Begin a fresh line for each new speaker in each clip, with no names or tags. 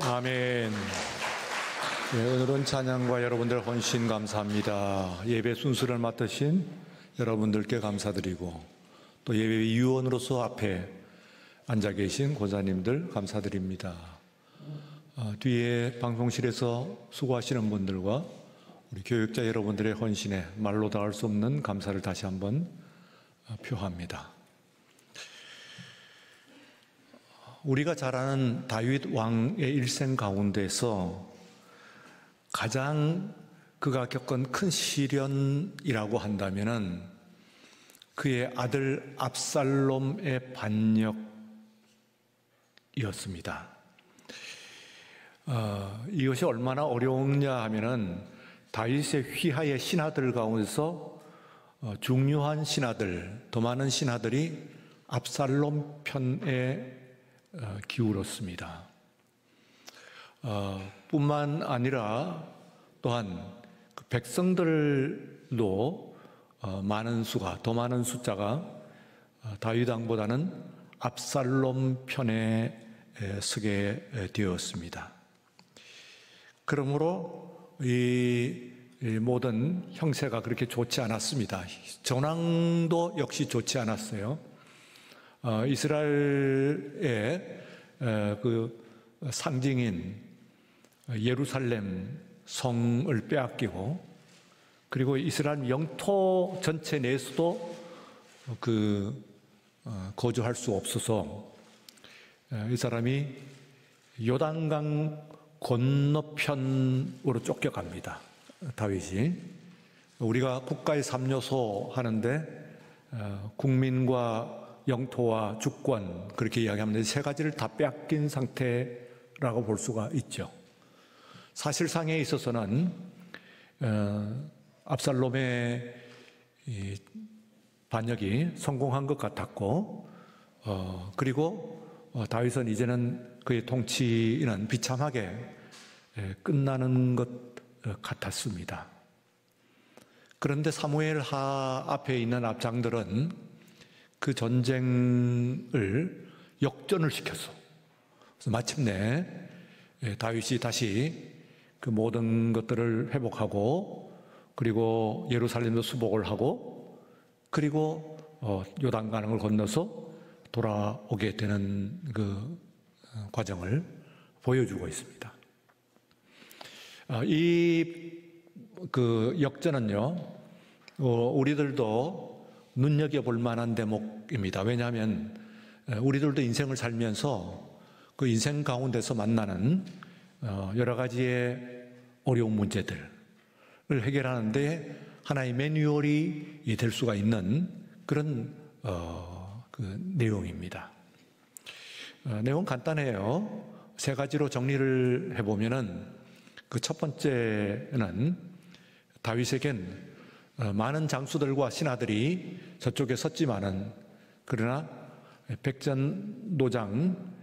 아멘. 네, 오늘은 찬양과 여러분들 헌신 감사합니다. 예배 순서를 맡으신 여러분들께 감사드리고 또 예배 위원으로서 앞에 앉아 계신 권사님들 감사드립니다. 뒤에 방송실에서 수고하시는 분들과 우리 교육자 여러분들의 헌신에 말로 다 할 수 없는 감사를 다시 한번 표합니다. 우리가 잘 아는 다윗 왕의 일생 가운데서 가장 그가 겪은 큰 시련이라고 한다면은 그의 아들 압살롬의 반역이었습니다. 이것이 얼마나 어려웠냐 하면은 다윗의 휘하의 신하들 가운데서 중요한 신하들, 더 많은 신하들이 압살롬 편에 기울었습니다. 뿐만 아니라 또한 그 백성들도 많은 수가, 더 많은 숫자가 다윗 왕보다는 압살롬 편에 서게 되었습니다. 그러므로 이 모든 형세가 그렇게 좋지 않았습니다. 전황도 역시 좋지 않았어요. 이스라엘의 그 상징인 예루살렘 성을 빼앗기고, 그리고 이스라엘 영토 전체 내에서도 거주할 수 없어서 이 사람이 요단강 건너편으로 쫓겨갑니다. 다윗이. 우리가 국가의 3요소 하는데 국민과 영토와 주권 그렇게 이야기하면 세 가지를 다 빼앗긴 상태라고 볼 수가 있죠. 사실상에 있어서는 압살롬의 반역이 성공한 것 같았고, 그리고 다윗은 이제는 그의 통치는 비참하게 끝나는 것 같았습니다. 그런데 사무엘하 앞에 있는 압장들은 그 전쟁을 역전을 시켰어. 그래서 마침내 다윗이 다시 그 모든 것들을 회복하고, 그리고 예루살렘도 수복을 하고, 그리고 요단강을 건너서 돌아오게 되는 그 과정을 보여주고 있습니다. 그 역전은요, 우리들도 눈여겨볼 만한 대목입니다. 왜냐하면 우리들도 인생을 살면서 그 인생 가운데서 만나는 여러 가지의 어려운 문제들을 해결하는데 하나의 매뉴얼이 될 수가 있는 그런 그 내용입니다. 내용 간단해요. 세 가지로 정리를 해보면은 그 첫 번째는 다윗에겐 많은 장수들과 신하들이 저쪽에 섰지만은, 그러나 백전노장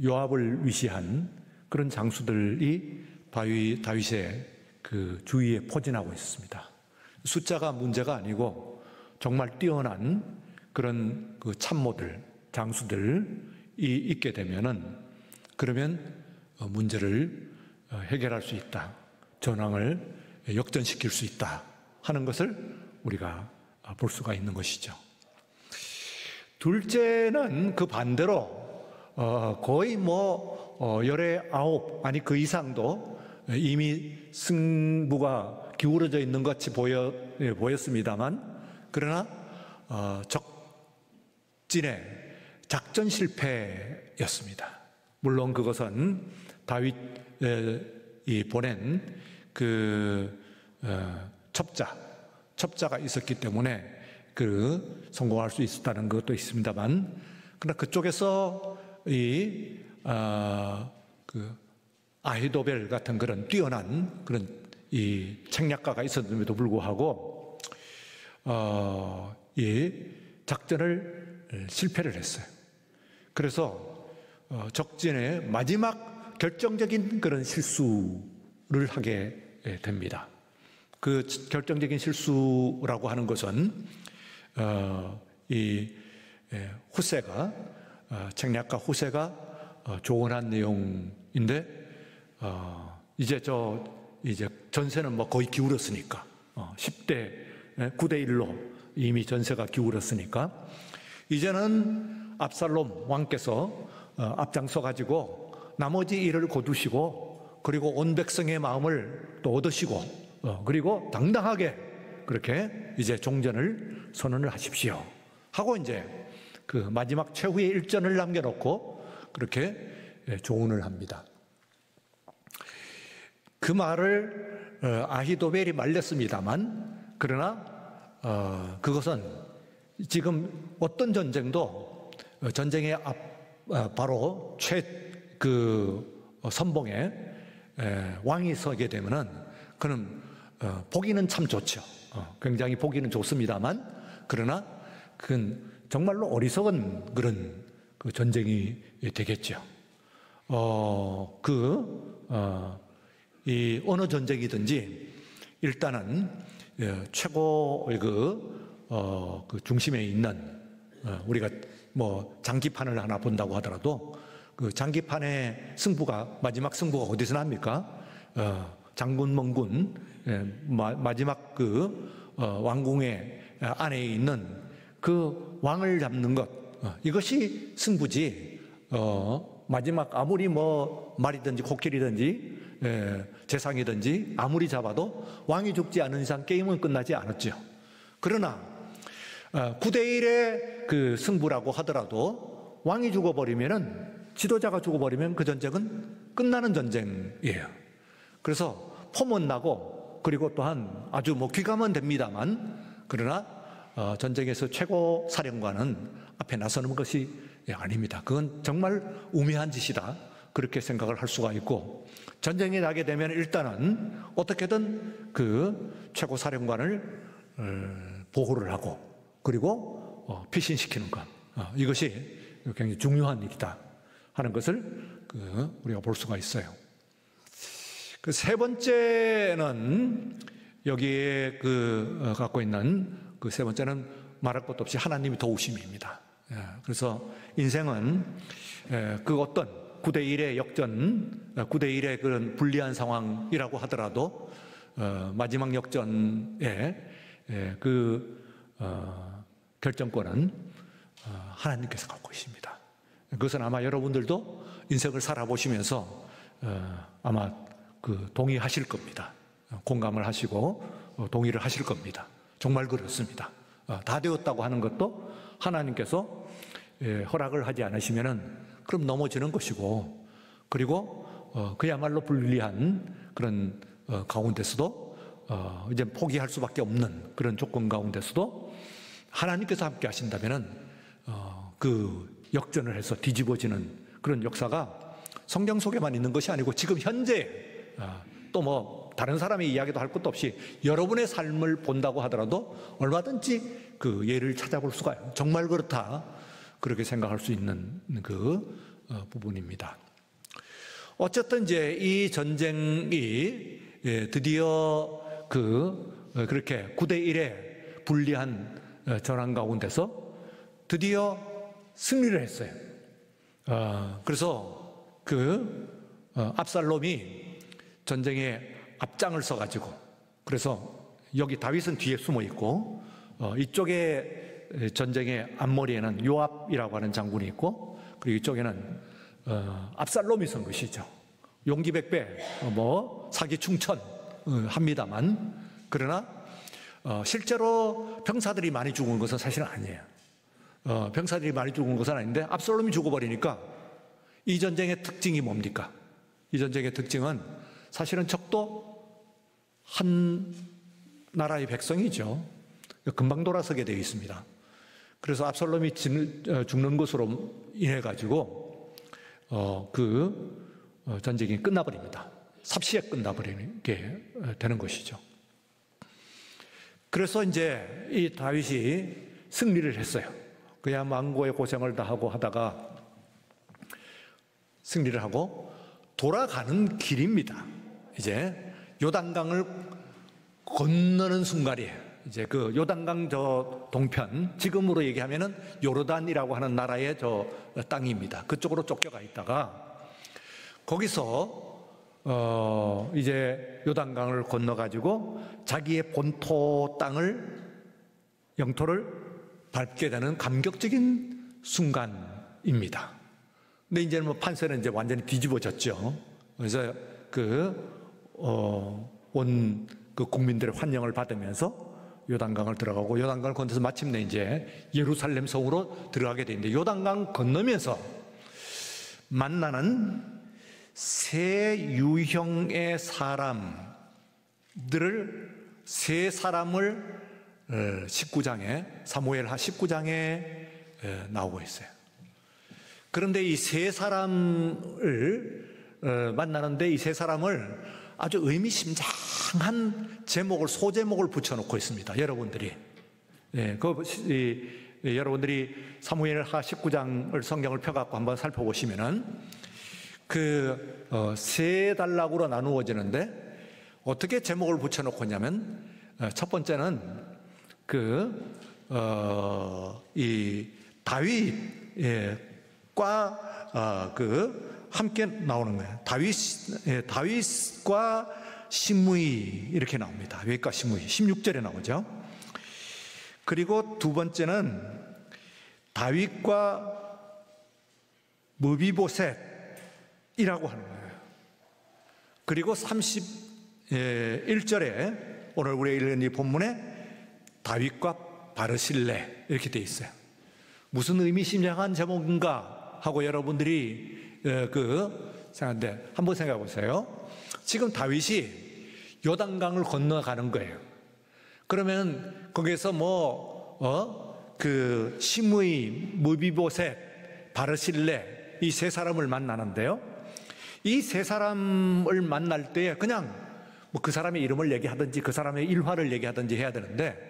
요압을 위시한 그런 장수들이 다윗의 그 주위에 포진하고 있습니다. 숫자가 문제가 아니고 정말 뛰어난 그런 그 참모들, 장수들이 있게 되면은, 그러면 문제를 해결할 수 있다, 전황을 역전시킬 수 있다 하는 것을 우리가 볼 수가 있는 것이죠. 둘째는 그 반대로 거의 열의 아홉, 아니 그 이상도 이미 승부가 기울어져 있는 것이 보였습니다만, 그러나 적진의 작전 실패였습니다. 물론 그것은 다윗이 보낸 그 첩자가 있었기 때문에 성공할 수 있었다는 것도 있습니다만, 그러나 그쪽에서 아히도벨 같은 그런 뛰어난 그런 이 책략가가 있었음에도 불구하고 이 작전을 실패를 했어요. 그래서 적진의 마지막 결정적인 그런 실수를 하게 됩니다. 그 결정적인 실수라고 하는 것은 책략가 후세가 조언한 내용이 이제 전세는 뭐 거의 기울었으니까 10대 9대 1로 이미 전세가 기울었으니까 이제는 압살롬 왕께서 앞장서 가지고 나머지 일을 거두시고 그리고 온 백성의 마음을 또 얻으시고 그리고 당당하게 그렇게 이제 종전을 선언을 하십시오 하고 이제 그 마지막 최후의 일전을 남겨놓고 그렇게 조언을 합니다. 그 말을 아히도벨이 말렸습니다만 그러나 그것은 지금 어떤 전쟁도 전쟁의 바로 선봉에 왕이 서게 되면은 그는 보기는 참 좋죠. 굉장히 보기는 좋습니다만 그러나 그건 정말로 어리석은 그런 그 전쟁이 되겠죠. 이 어느 전쟁이든지 일단은 최고의 그 중심에 있는 우리가 뭐 장기판을 하나 본다고 하더라도 그 장기판의 승부가 마지막 승부가 어디서 납니까? 장군 멍군 마지막 그 왕궁의 안에 있는 그 왕을 잡는 것 이것이 승부지. 마지막 아무리 뭐 말이든지 코끼리든지 재상이든지 아무리 잡아도 왕이 죽지 않은 이상 게임은 끝나지 않았죠. 그러나 9대 1의 그 승부라고 하더라도 왕이 죽어버리면은 지도자가 죽어버리면 그 전쟁은 끝나는 전쟁이에요. 그래서 포문나고 그리고 또한 아주 뭐 귀감은 됩니다만 그러나 전쟁에서 최고 사령관은 앞에 나서는 것이 아닙니다. 그건 정말 우매한 짓이다. 그렇게 생각을 할 수가 있고 전쟁이 나게 되면 일단은 어떻게든 그 최고 사령관을 보호를 하고 그리고 피신시키는 것 이것이 굉장히 중요한 일이다 하는 것을 우리가 볼 수가 있어요. 그 세 번째는 여기에 갖고 있는 그 세 번째는 말할 것도 없이 하나님이 도우심입니다. 그래서 인생은 그 어떤 9대 1의 역전, 9대 1의 그런 불리한 상황이라고 하더라도 마지막 역전의 결정권은 하나님께서 갖고 계십니다. 그것은 아마 여러분들도 인생을 살아보시면서 아마 동의하실 겁니다. 공감을 하시고 동의를 하실 겁니다. 정말 그렇습니다. 다 되었다고 하는 것도 하나님께서 허락을 하지 않으시면은 그럼 넘어지는 것이고 그리고 그야말로 불리한 그런 가운데서도 이제 포기할 수밖에 없는 그런 조건 가운데서도 하나님께서 함께 하신다면은 그 역전을 해서 뒤집어지는 그런 역사가 성경 속에만 있는 것이 아니고 지금 현재 또 뭐 다른 사람의 이야기도 할 것도 없이 여러분의 삶을 본다고 하더라도 얼마든지 그 예를 찾아볼 수가 정말 그렇다 그렇게 생각할 수 있는 그 부분입니다. 어쨌든 이제 이 전쟁이 드디어 그렇게 9대 1의 불리한 전황 가운데서 드디어 승리를 했어요. 그래서 압살롬이 전쟁에 앞장을 서가지고 그래서 여기 다윗은 뒤에 숨어 있고 이쪽에 전쟁의 앞머리에는 요압이라고 하는 장군이 있고 그리고 이쪽에는 압살롬이 선 것이죠. 용기백배 뭐 사기충천 합니다만 그러나 실제로 병사들이 많이 죽은 것은 사실은 아니에요. 병사들이 많이 죽은 것은 아닌데 압살롬이 죽어버리니까 이 전쟁의 특징이 뭡니까? 이 전쟁의 특징은 사실은 적도 한 나라의 백성이죠. 금방 돌아서게 되어 있습니다. 그래서 압살롬이 죽는 것으로 인해 가지고 전쟁이 끝나버립니다. 삽시에 끝나버리게 되는 것이죠. 그래서 이제 이 다윗이 승리를 했어요. 그야 망고의 고생을 다 하고 하다가 승리를 하고 돌아가는 길입니다. 이제 요단강을 건너는 순간이에요. 이제 그 요단강 저 동편, 지금으로 얘기하면은 요르단이라고 하는 나라의 저 땅입니다. 그쪽으로 쫓겨가 있다가 거기서 이제 요단강을 건너가지고 자기의 본토 땅을, 영토를 밟게 되는 감격적인 순간입니다. 근데 이제는 뭐 판세는 이제 완전히 뒤집어졌죠. 그래서 온 국민들의 환영을 받으면서 요단강을 들어가고, 요단강을 건너서 마침내 이제 예루살렘 성으로 들어가게 되는데, 요단강 건너면서 만나는 세 유형의 세 사람을 19장에, 사무엘하 19장에 나오고 있어요. 그런데 이 세 사람을 만나는데, 이 세 사람을 아주 의미심장한 소제목을 붙여놓고 있습니다. 여러분들이. 여러분들이 사무엘하 19장을 성경을 펴갖고 한번 살펴보시면은 세 단락으로 나누어지는데, 어떻게 제목을 붙여놓고 있냐면, 첫 번째는 이 다윗과 함께 나오는 거예요. 다윗과 시므이 이렇게 나옵니다. 다윗과 시므이 16절에 나오죠. 그리고 두 번째는 다윗과 무비보셋이라고 하는 거예요. 그리고 31절에 오늘 우리가 읽은 이 본문에 다윗과 바르실레 이렇게 되어 있어요. 무슨 의미심장한 제목인가 하고 여러분들이 생각하는데, 한번 생각해 보세요. 지금 다윗이 요단강을 건너가는 거예요. 그러면 거기에서 시므이, 무비보셋, 바르실레 이 세 사람을 만나는데요. 이 세 사람을 만날 때 그냥 그 사람의 이름을 얘기하든지 그 사람의 일화를 얘기하든지 해야 되는데,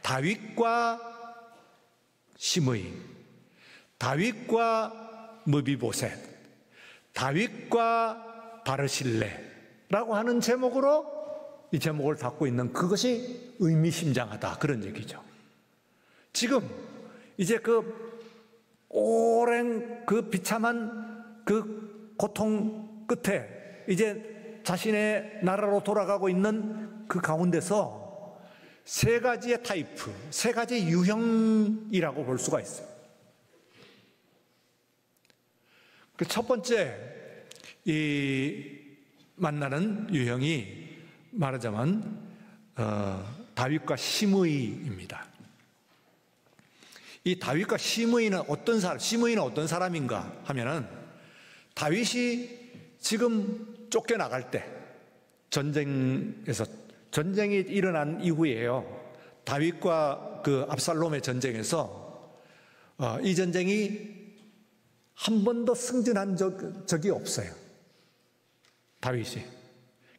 다윗과 시므이, 다윗과 무비보셋, 다윗과 바르실레라고 하는 제목으로 이 제목을 갖고 있는 그것이 의미심장하다, 그런 얘기죠. 지금 이제 오랜 비참한 고통 끝에 이제 자신의 나라로 돌아가고 있는 그 가운데서 세 가지의 타입, 세 가지 유형이라고 볼 수가 있어요. 첫 번째 이 만나는 유형이 말하자면 다윗과 시므이입니다. 이 다윗과 시므이는 어떤 사람인가 하면은, 다윗이 지금 쫓겨나갈 때, 전쟁이 일어난 이후에요. 다윗과 압살롬의 전쟁에서 이 전쟁이 한 번도 승진한 적이 없어요. 다윗이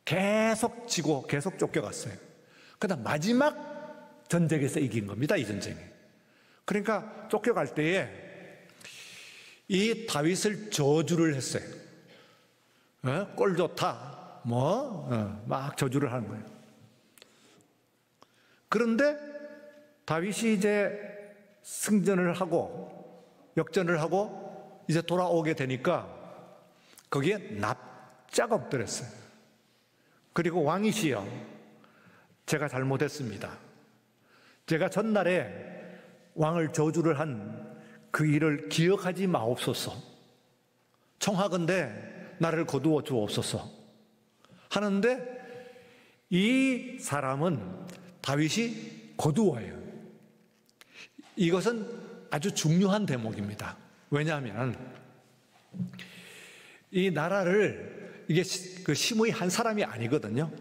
계속 지고 계속 쫓겨갔어요. 그다음 마지막 전쟁에서 이긴 겁니다, 이 전쟁이. 그러니까 쫓겨갈 때에 이 다윗을 저주를 했어요. 꼴 좋다, 막 저주를 하는 거예요. 그런데 다윗이 이제 승전을 하고 역전을 하고 이제 돌아오게 되니까 거기에 납작 엎드렸어요. 그리고 왕이시여, 제가 잘못했습니다. 제가 전날에 왕을 저주를 한 그 일을 기억하지 마옵소서. 청하건대 나를 거두어 주옵소서 하는데, 이 사람은 다윗이 거두어요. 이것은 아주 중요한 대목입니다. 왜냐하면 이 나라를, 이게 시므이 한 사람이 아니거든요.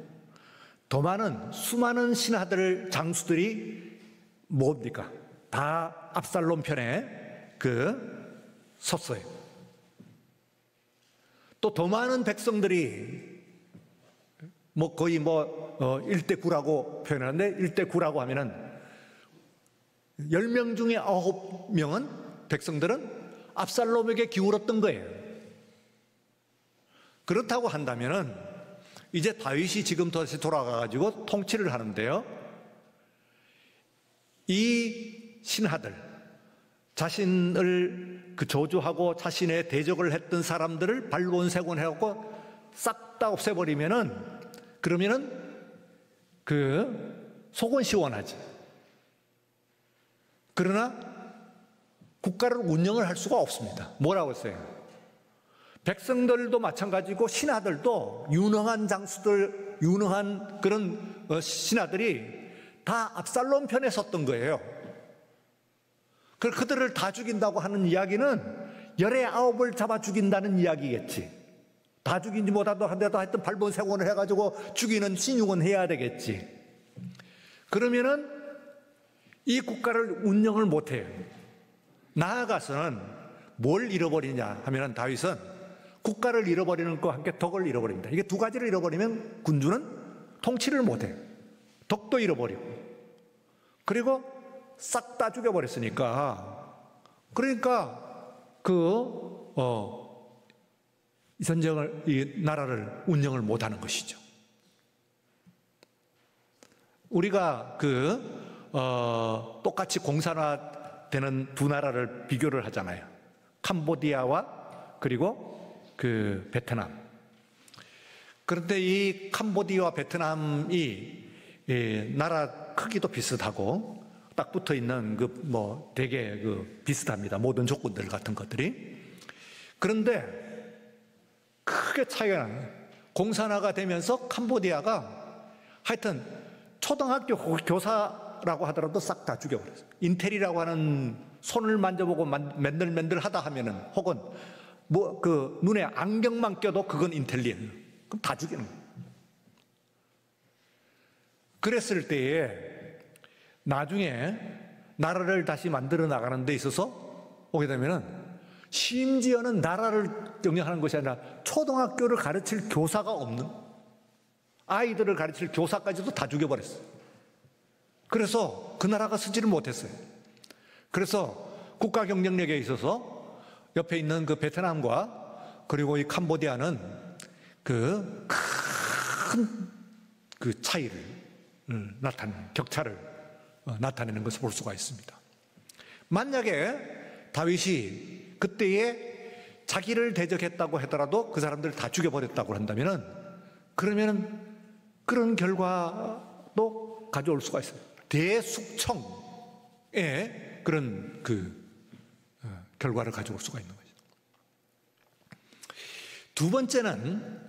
더 많은 수많은 신하들, 장수들이 뭡니까? 다 압살롬 편에 섰어요. 또 더 많은 백성들이 거의 1대 9라고 표현하는데, 1대 9라고 하면은 10명 중에 9명은 백성들은 압살롬에게 기울었던 거예요. 그렇다고 한다면은 이제 다윗이 지금 다시 돌아가가지고 통치를 하는데요. 이 신하들, 자신을 그 저주하고 자신의 대적을 했던 사람들을 발본색원해갖고 싹 다 그러면은 그 속은 시원하지. 그러나 국가를 운영을 할 수가 없습니다. 뭐라고 했어요? 백성들도 마찬가지고 신하들도 유능한 장수들, 유능한 그런 신하들이 다 압살롬 편에 섰던 거예요. 그들을 다 죽인다고 하는 이야기는 19을 잡아 죽인다는 이야기겠지. 다 죽인지 못하더라도 하여튼 발본색원을 해가지고 죽이는 신용은 해야 되겠지. 그러면은 이 국가를 운영을 못해요. 나아가서는 뭘 잃어버리냐 하면은 다윗은 국가를 잃어버리는 것과 함께 덕을 잃어버립니다. 이게 두 가지를 잃어버리면 군주는 통치를 못해요. 덕도 잃어버리고, 그리고 싹 다 죽여버렸으니까, 그러니까 이 전쟁을, 이 나라를 운영을 못하는 것이죠. 우리가 똑같이 공산화되는 두 나라를 비교를 하잖아요. 캄보디아와 그리고 베트남. 그런데 이 캄보디아와 베트남이 나라 크기도 비슷하고 딱 붙어 있는 되게 비슷합니다. 모든 조건들 같은 것들이. 그런데 크게 차이가 나요. 공산화가 되면서 캄보디아가 하여튼 초등학교 교사라고 하더라도 싹 다 죽여버렸어요. 인텔이라고 하는 손을 만져보고 맨들맨들 하다 하면은, 혹은 눈에 안경만 껴도 그건 인텔리예요. 그럼 다 죽이는 거예요. 그랬을 때에 나중에 나라를 다시 만들어 나가는 데 있어서 오게 되면은, 심지어는 나라를 영위하는 것이 아니라 초등학교를 가르칠 교사가 없는, 아이들을 가르칠 교사까지도 다 죽여버렸어요. 그래서 그 나라가 서지를 못했어요. 그래서 국가 경쟁력에 있어서 옆에 있는 베트남과 그리고 이 캄보디아는 큰 차이를 격차를 나타내는 것을 볼 수가 있습니다. 만약에 다윗이 그때에 자기를 대적했다고 하더라도 그 사람들을 다 죽여버렸다고 한다면은, 그러면은 그런 결과도 가져올 수가 있어요. 대숙청의 그런 결과를 가져올 수가 있는 거죠. 두 번째는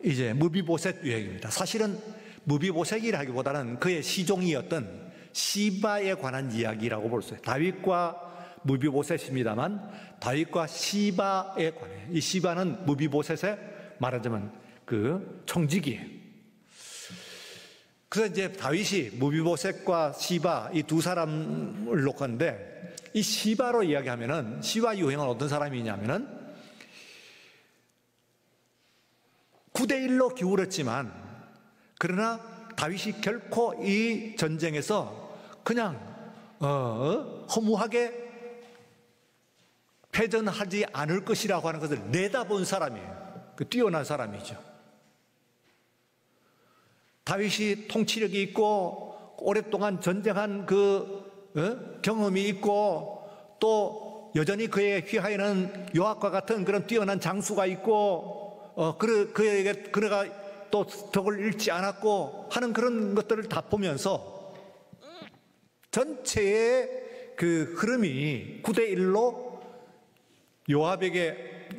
이제 무비보셋 유행입니다. 사실은 무비보셋이라기보다는 그의 시종이었던 시바에 관한 이야기라고 볼 수 있어요. 다윗과 무비보셋입니다만 다윗과 시바에 관해, 이 시바는 무비보셋의 말하자면 청직이에요. 그래서 이제 다윗이 무비보셋과 시바 이 두 사람을 놓고 하는데, 이 시바로 이야기하면은, 시바 유행은 어떤 사람이냐면은 9대1로 기울었지만, 그러나 다윗이 결코 이 전쟁에서 그냥 허무하게 패전하지 않을 것이라고 하는 것을 내다본 사람이에요. 뛰어난 사람이죠. 다윗이 통치력이 있고 오랫동안 전쟁한 경험이 있고, 또 여전히 그의 휘하에는 요압과 같은 그런 뛰어난 장수가 있고, 그가 또 덕을 잃지 않았고 하는 그런 것들을 다 보면서 전체의 흐름이 9대1로 요압에게,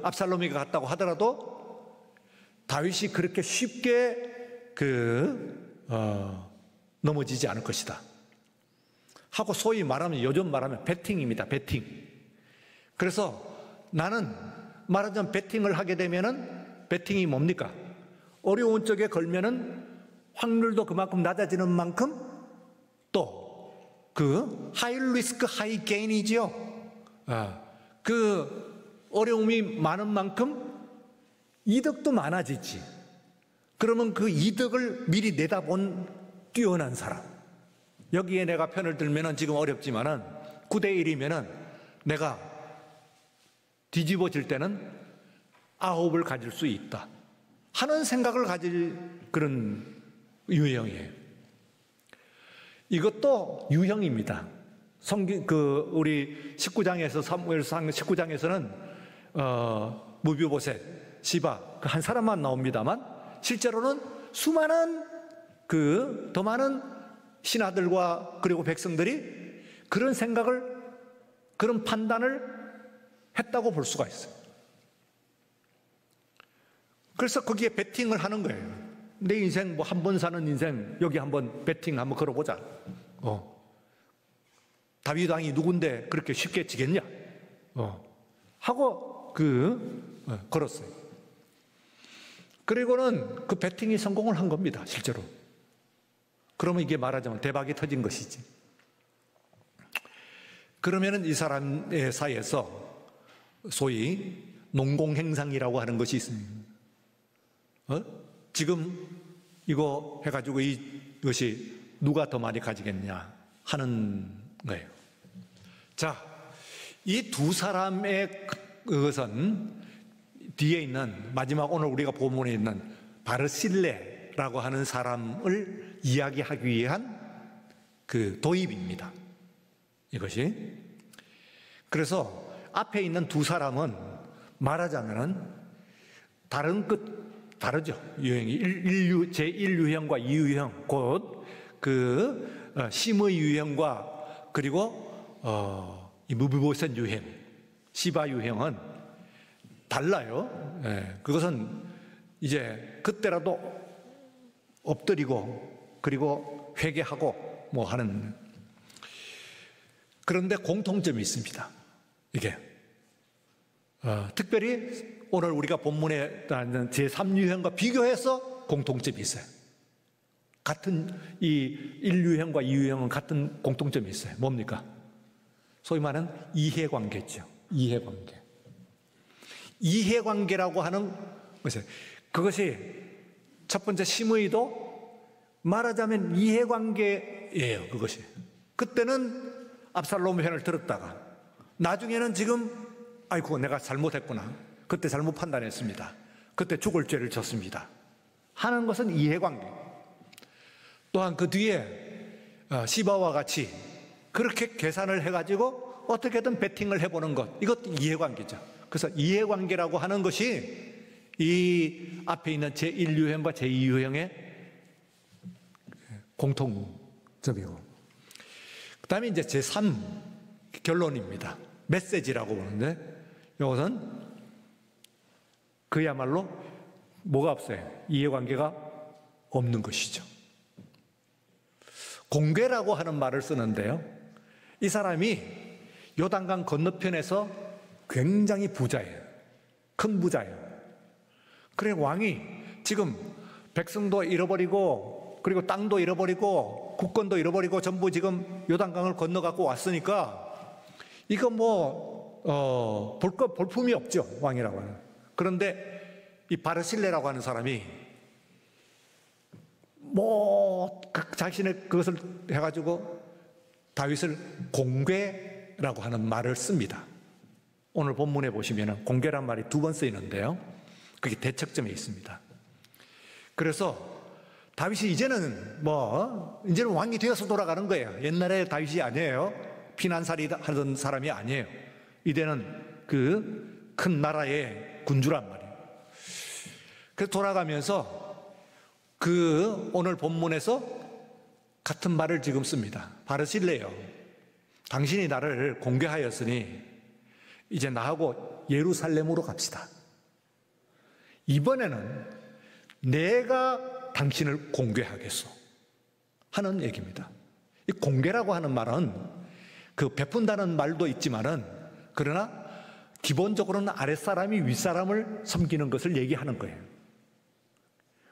압살롬에게 갔다고 하더라도 다윗이 그렇게 쉽게 넘어지지 않을 것이다 하고, 소위 말하면, 요즘 말하면 배팅입니다. 배팅. 그래서 나는 말하자면 배팅을 하게 되면은, 배팅이 뭡니까? 어려운 쪽에 걸면은 확률도 그만큼 낮아지는 만큼 또 하이 리스크 하이 게인이지요. 어려움이 많은 만큼 이득도 많아지지. 그러면 그 이득을 미리 내다본 뛰어난 사람. 여기에 내가 편을 들면은 지금 어렵지만은 9대1이면은 내가 뒤집어질 때는 9을 가질 수 있다 하는 생각을 가질 그런 유형이에요. 이것도 유형입니다. 우리 19장에서, 사무엘상 19장에서는, 무비보셋, 시바, 한 사람만 나옵니다만, 실제로는 수많은 더 많은 신하들과 그리고 백성들이 그런 생각을, 그런 판단을 했다고 볼 수가 있어요. 그래서 거기에 베팅을 하는 거예요. 내 인생 뭐 한 번 사는 인생 여기 한번 베팅 한번 걸어보자. 다윗 왕이 누군데 그렇게 쉽게 지겠냐? 하고 걸었어요. 그리고는 그 베팅이 성공을 한 겁니다, 실제로. 그러면 이게 말하자면 대박이 터진 것이지. 그러면은 이 사람의 사이에서 소위 농공행상이라고 하는 것이 있습니다. 지금 이거 해가지고 이것이 누가 더 많이 가지겠냐 하는 거예요. 자, 이 두 사람의 그것은 뒤에 있는 마지막 오늘 우리가 본문에 있는 바르실레라고 하는 사람을 이야기하기 위한 그 도입입니다. 이것이. 그래서 앞에 있는 두 사람은 말하자면은 다르죠. 유형이. 제1유형과 2유형, 곧 심의 유형과 그리고 이 무비보셋 유형, 시바 유형은 달라요. 그것은 이제 그때라도 엎드리고 그리고 회개하고 뭐 하는. 그런데 공통점이 있습니다. 이게 특별히 오늘 우리가 본문에 있는 제3유형과 비교해서 공통점이 있어요. 같은 이 1유형과 2유형은 같은 공통점이 있어요. 뭡니까? 소위 말하는 이해관계죠. 이해관계. 이해관계라고 하는 것이, 그것이 첫 번째 심의도 말하자면 이해관계예요. 그것이. 그때는 압살롬 편을 들었다가 나중에는 지금 아이고 내가 잘못했구나. 그때 잘못 판단했습니다. 그때 죽을 죄를 졌습니다. 하는 것은 이해관계. 또한 그 뒤에 시바와 같이 그렇게 계산을 해가지고 어떻게든 베팅을 해보는 것, 이것도 이해관계죠. 그래서 이해관계라고 하는 것이 이 앞에 있는 제1유형과 제2유형의 공통점이고, 그 다음에 이제 제3 결론입니다. 메시지라고 보는데, 이것은 그야말로 뭐가 없어요? 이해관계가 없는 것이죠. 공궤라고 하는 말을 쓰는데요, 이 사람이 요단강 건너편에서 굉장히 부자예요. 큰 부자예요. 그래 왕이 지금 백성도 잃어버리고 그리고 땅도 잃어버리고 국권도 잃어버리고 전부 지금 요단강을 건너갖고 왔으니까 이거 뭐 볼품이 없죠, 왕이라고 하는. 그런데 이 바르실레라고 하는 사람이 자신의 그것을 해가지고 다윗을 공궤라고 하는 말을 씁니다. 오늘 본문에 보시면 공궤란 말이 2번 쓰이는데요, 그게 대척점에 있습니다. 그래서 다윗이 이제는 왕이 되어서 돌아가는 거예요. 옛날에 다윗이 아니에요. 피난살이 하던 사람이 아니에요. 이제는 그 큰 나라의 군주란 말이에요. 그래서 돌아가면서 오늘 본문에서 같은 말을 지금 씁니다. 바르실레요, 당신이 나를 공개하였으니 이제 나하고 예루살렘으로 갑시다. 이번에는 내가 당신을 공개하겠소 하는 얘기입니다. 이 공개라고 하는 말은 그 베푼다는 말도 있지만은, 그러나 기본적으로는 아랫사람이 윗사람을 섬기는 것을 얘기하는 거예요.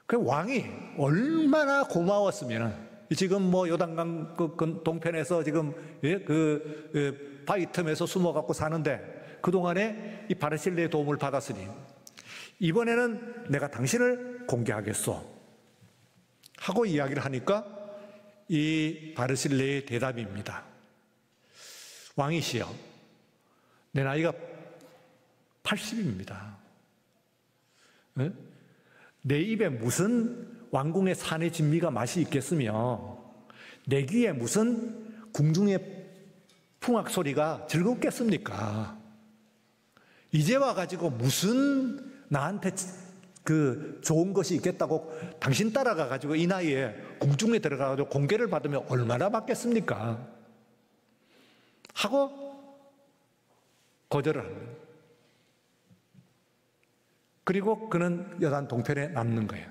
그 왕이 얼마나 고마웠으면, 지금 요단강 동편에서 지금 바위 틈에서 숨어갖고 사는데 그동안에 이 바르실레의 도움을 받았으니 이번에는 내가 당신을 공개하겠소 하고 이야기를 하니까 이 바르실레의 대답입니다. 왕이시여, 내 나이가 80입니다. 내 입에 무슨 왕궁의 산의 진미가 맛이 있겠으며 내 귀에 무슨 궁중의 풍악 소리가 즐겁겠습니까? 이제 와가지고 무슨 나한테 그 좋은 것이 있겠다고 당신 따라가가지고 이 나이에 궁중에 들어가가지고 공개를 받으면 얼마나 받겠습니까? 하고 거절을 합니다. 그리고 그는 여단 동편에 남는 거예요.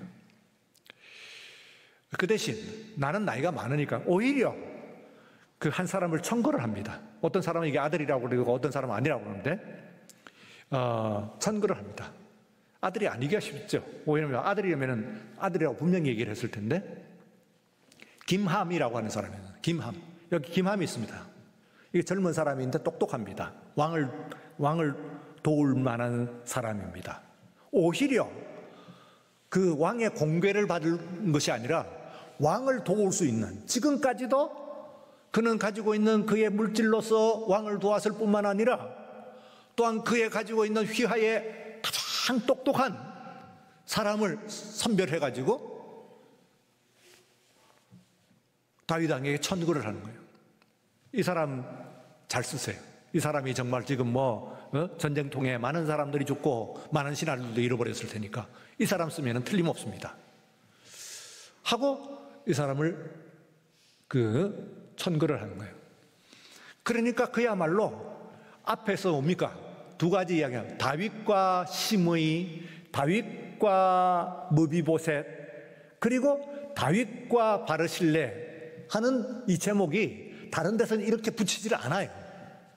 그 대신 나는 나이가 많으니까 오히려 그 한 사람을 천거를 합니다. 어떤 사람은 이게 아들이라고 그러고 어떤 사람은 아니라고 그러는데 천거를 합니다. 아들이 아니기가 쉽죠. 왜냐하면 아들이라면 아들이라고 분명히 얘기를 했을 텐데, 김함이라고 하는 사람이에요. 김함. 여기 김함이 있습니다. 이게 젊은 사람인데 똑똑합니다. 왕을 도울 만한 사람입니다. 오히려 그 왕의 공궤를 받은 것이 아니라 왕을 도울 수 있는, 지금까지도 그는 가지고 있는 그의 물질로서 왕을 도왔을 뿐만 아니라 또한 그의 가지고 있는 휘하에 가장 똑똑한 사람을 선별해가지고 다윗 왕에게 천거를 하는 거예요. 이 사람 잘 쓰세요. 이 사람이 정말 지금 전쟁통에 많은 사람들이 죽고 많은 신하들도 잃어버렸을 테니까 이 사람 쓰면 틀림없습니다. 하고 이 사람을 천거를 하는 거예요. 그러니까 그야말로 앞에서 뭡니까? 두 가지 이야기합니다. 다윗과 시므이, 다윗과 무비보셋, 그리고 다윗과 바르실레 하는 이 제목이 다른 데서는 이렇게 붙이질 않아요.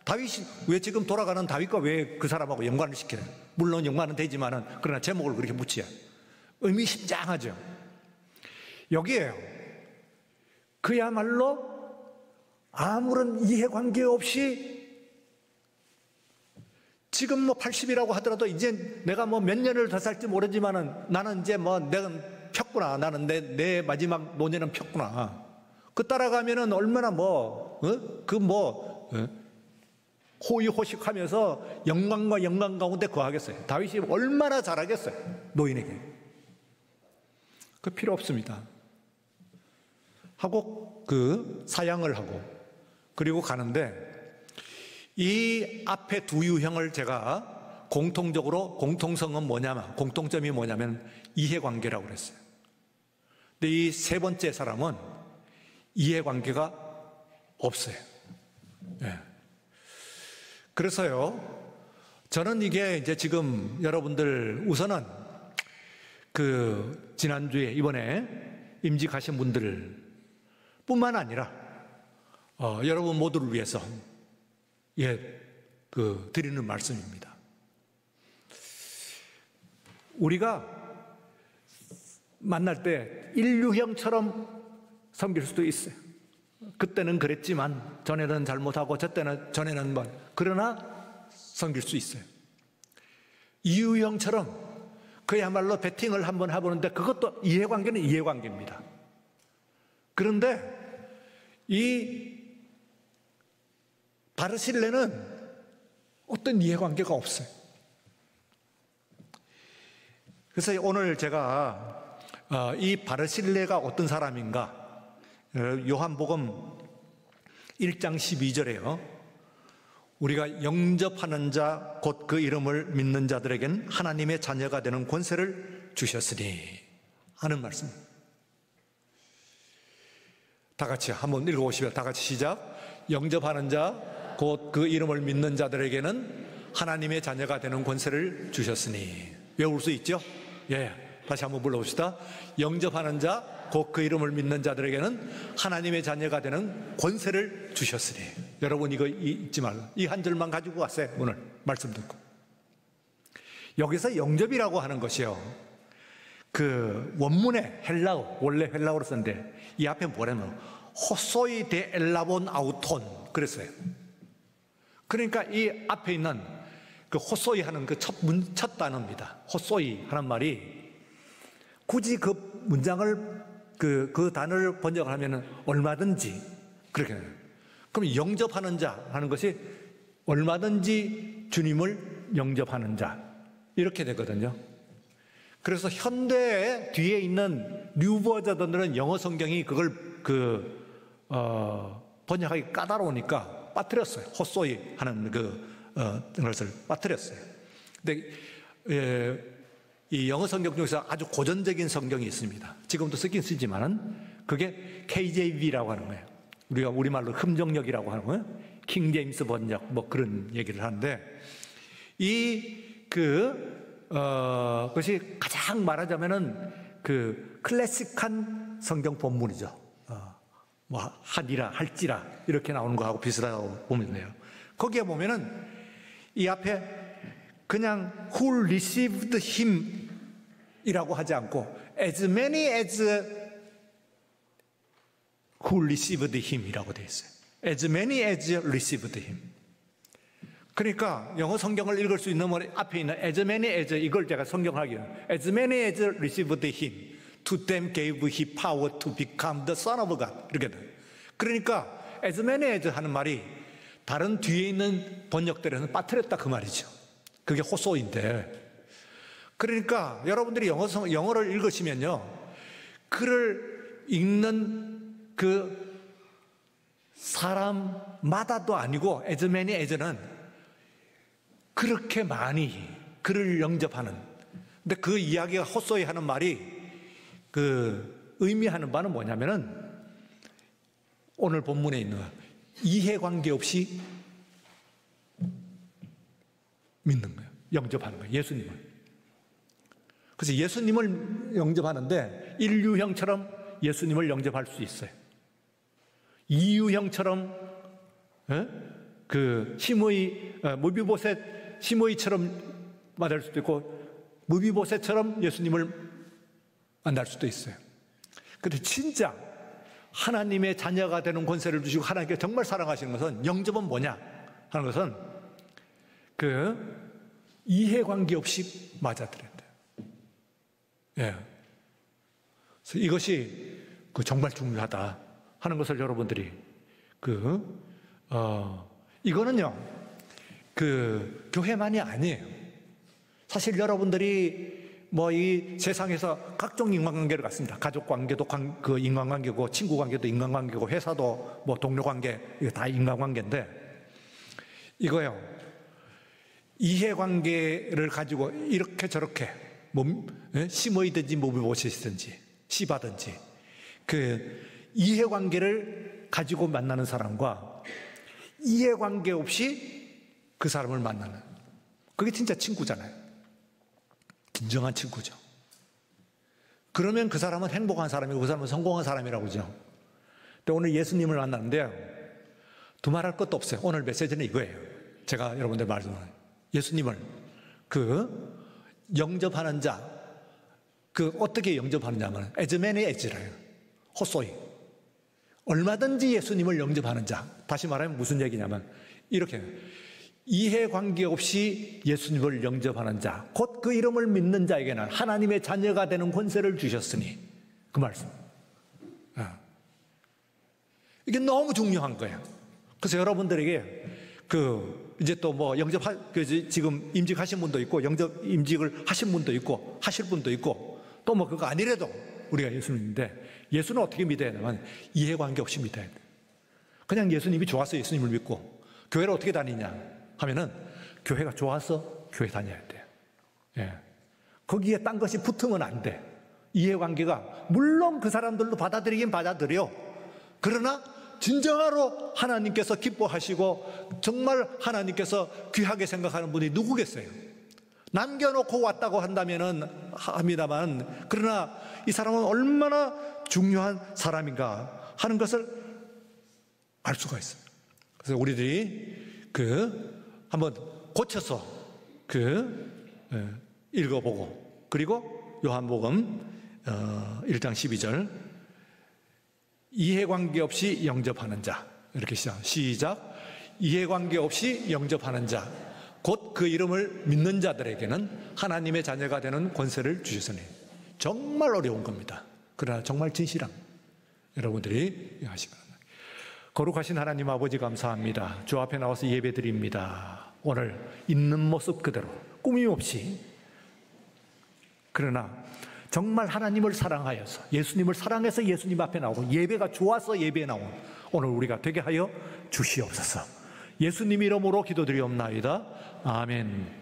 다윗이 왜 지금 돌아가는 다윗과 왜 그 사람하고 연관을 시키는? 물론 연관은 되지만은 그러나 제목을 그렇게 붙여야 의미심장하죠. 여기에요. 그야말로 아무런 이해관계 없이 지금 80이라고 하더라도 이제 내가 몇 년을 더 살지 모르지만은 나는 이제 내가 폈구나. 나는 내 마지막 노년은 폈구나. 그 따라가면은 얼마나 호의호식하면서 영광과 영광 가운데 거하겠어요. 다윗이 얼마나 잘하겠어요. 노인에게. 그 필요 없습니다. 하고 사양을 하고 그리고 가는데, 이 앞에 두 유형을 제가 공통점이 뭐냐면 이해관계라고 그랬어요. 근데 이 세 번째 사람은 이해관계가 없어요. 네. 그래서요, 저는 이게 이제 지금 여러분들 우선은 지난주에 이번에 임직하신 분들 뿐만 아니라 여러분 모두를 위해서 드리는 말씀입니다. 우리가 만날 때 인류형처럼 섬길 수도 있어요. 그때는 그랬지만 전에는 잘못하고 전에는 그러나 섬길 수 있어요. 이유형처럼 그야말로 배팅을 한번 해보는데 그것도 이해관계는 이해관계입니다. 그런데 이 바르실레는 어떤 이해관계가 없어요. 그래서 오늘 제가 이 바르실레가 어떤 사람인가, 요한복음 1장 12절에요. 우리가 영접하는 자 곧 그 이름을 믿는 자들에겐 하나님의 자녀가 되는 권세를 주셨으니 하는 말씀. 다 같이 한번 읽어보시면, 다 같이 시작. 영접하는 자 곧 그 이름을 믿는 자들에게는 하나님의 자녀가 되는 권세를 주셨으니. 외울 수 있죠? 예, 다시 한번 불러봅시다. 영접하는 자 곧 그 이름을 믿는 자들에게는 하나님의 자녀가 되는 권세를 주셨으니. 여러분 이거 잊지 말라. 이 한 절만 가지고 왔어요. 오늘 말씀 듣고. 여기서 영접이라고 하는 것이요, 원문의 원래 헬라어로 썼는데 이 앞에 뭐냐면 호소이 데 엘라본 아우톤 그랬어요. 그러니까 이 앞에 있는 호소이 하는 첫 단어입니다. 호소이 하는 말이 굳이 그 문장을 그 단어를 번역을 하면은 얼마든지 그렇게 돼요. 그럼 영접하는 자 하는 것이 얼마든지 주님을 영접하는 자 이렇게 되거든요. 그래서 현대에 뒤에 있는 뉴 버전들은 영어 성경이 그걸 번역하기 까다로우니까 빠뜨렸어요. 호소이 하는 것을 빠뜨렸어요. 근데 이 영어 성경 중에서 아주 고전적인 성경이 있습니다. 지금도 쓰긴 쓰지만은 그게 KJV라고 하는 거예요. 우리가 우리말로 흠정역이라고 하는 거예요. 킹 제임스 번역 뭐 그런 얘기를 하는데 그것이 가장 말하자면은 클래식한 성경 본문이죠. 뭐 하리라 할지라 이렇게 나오는 거하고 비슷하다고 보면 돼요. 거기에 보면은 이 앞에 그냥 who received him 이라고 하지 않고 as many as who received him 이라고 되어 있어요. as many as received him. 그러니까 영어 성경을 읽을 수 있는 앞에 있는 as many as 이걸 제가 성경하기는 as many as received him to them gave he power to become the son of God 이렇게 돼요. 그러니까 as many as 하는 말이 다른 뒤에 있는 번역들에는 빠뜨렸다 그 말이죠. 그게 호소인데 그러니까 여러분들이 영어를 읽으시면요 글을 읽는 그 사람마다도 아니고 as many as는 그렇게 많이 글을 영접하는 근데 그 이야기가 호소이 하는 말이 의미하는 바는 뭐냐면은 오늘 본문에 있는 이해관계 없이 믿는 거예요. 영접하는 거예요. 예수님을. 그래서 예수님을 영접하는데 인류형처럼 예수님을 영접할 수 있어요. 이유형처럼 시므이처럼 만날 수도 있고 무비보셋처럼 예수님을 만날 수도 있어요. 그런데 진짜 하나님의 자녀가 되는 권세를 주시고 하나님께 정말 사랑하시는 것은 영접은 뭐냐 하는 것은 이해관계 없이 맞아들여야 돼요. 예. 그래서 이것이 정말 중요하다 하는 것을 여러분들이 이거는요 교회만이 아니에요. 사실 여러분들이 이 세상에서 각종 인간관계를 갖습니다. 가족 관계도 인간관계고, 친구 관계도 인간관계고, 회사도 동료 관계, 이거 다 인간관계인데, 이거요, 이해관계를 가지고 이렇게 저렇게, 시므이든지 무비보셋이든지, 시바든지, 이해관계를 가지고 만나는 사람과 이해관계 없이 그 사람을 만나는, 그게 진짜 친구잖아요. 진정한 친구죠. 그러면 그 사람은 행복한 사람이고 그 사람은 성공한 사람이라고 그러죠. 근데 오늘 예수님을 만났는데요, 두말할 것도 없어요. 오늘 메시지는 이거예요. 제가 여러분들 말씀하는 예수님을 영접하는 자, 어떻게 영접하느냐 하면 as many as래요. 호소이. 얼마든지 예수님을 영접하는 자. 다시 말하면 무슨 얘기냐면 이렇게 이해관계 없이 예수님을 영접하는 자, 곧 그 이름을 믿는 자에게는 하나님의 자녀가 되는 권세를 주셨으니, 그 말씀. 이게 너무 중요한 거예요. 그래서 여러분들에게 이제 또 지금 임직하신 분도 있고, 임직을 하신 분도 있고, 하실 분도 있고, 또 그거 아니래도 우리가 예수님인데, 예수는 어떻게 믿어야 되냐면 이해관계 없이 믿어야 돼. 그냥 예수님이 좋아서 예수님을 믿고, 교회를 어떻게 다니냐 하면은 교회가 좋아서 교회 다녀야 돼. 예. 거기에 딴 것이 붙으면 안 돼. 이해관계가 물론 그 사람들도 받아들이긴 받아들여. 그러나 진정으로 하나님께서 기뻐하시고 정말 하나님께서 귀하게 생각하는 분이 누구겠어요? 남겨놓고 왔다고 한다면은 합니다만, 그러나 이 사람은 얼마나 중요한 사람인가 하는 것을 알 수가 있어요. 그래서 우리들이 한번 고쳐서 읽어보고, 그리고 요한복음 1장 12절 이해관계 없이 영접하는 자, 이렇게 시작. 이해관계 없이 영접하는 자, 곧 그 이름을 믿는 자들에게는 하나님의 자녀가 되는 권세를 주셨으니. 정말 어려운 겁니다. 그러나 정말 진실한 여러분들이 하시기 바랍니다. 거룩하신 하나님 아버지 감사합니다. 주 앞에 나와서 예배드립니다. 오늘 있는 모습 그대로 꾸밈 없이, 그러나
정말 하나님을 사랑하여서 예수님을 사랑해서 예수님 앞에 나오고 예배가 좋아서 예배에 나온 오늘 우리가 되게 하여 주시옵소서. 예수님 이름으로 기도드리옵나이다. 아멘.